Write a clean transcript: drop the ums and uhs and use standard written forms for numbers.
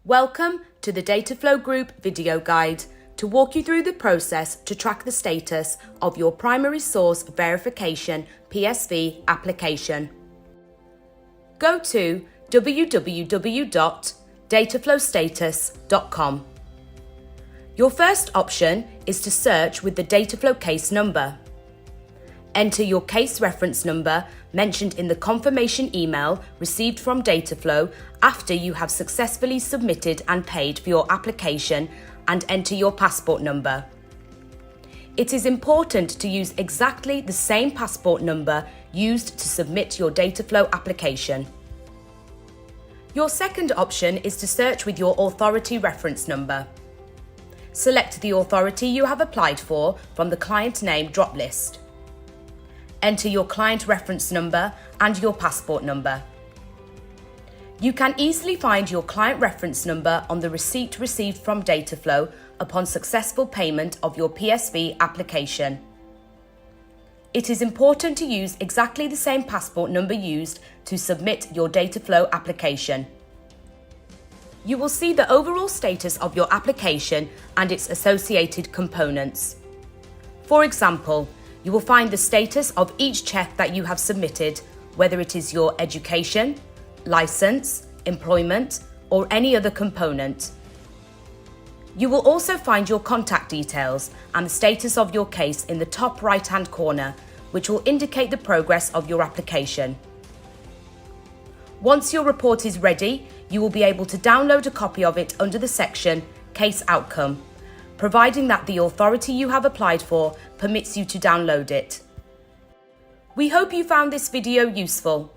Welcome to the Dataflow Group video guide to walk you through the process to track the status of your primary source verification PSV application. Go to www.dataflowstatus.com. Your first option is to search with the Dataflow case number. Enter your case reference number mentioned in the confirmation email received from Dataflow after you have successfully submitted and paid for your application, and enter your passport number. It is important to use exactly the same passport number used to submit your Dataflow application. Your second option is to search with your authority reference number. Select the authority you have applied for from the client name drop list. Enter your client reference number and your passport number. You can easily find your client reference number on the receipt received from Dataflow upon successful payment of your PSV application. It is important to use exactly the same passport number used to submit your Dataflow application. You will see the overall status of your application and its associated components. For example, you will find the status of each check that you have submitted, whether it is your education, license, employment, or any other component. You will also find your contact details and the status of your case in the top right-hand corner, which will indicate the progress of your application. Once your report is ready, you will be able to download a copy of it under the section Case Outcome, providing that the authority you have applied for permits you to download it. We hope you found this video useful.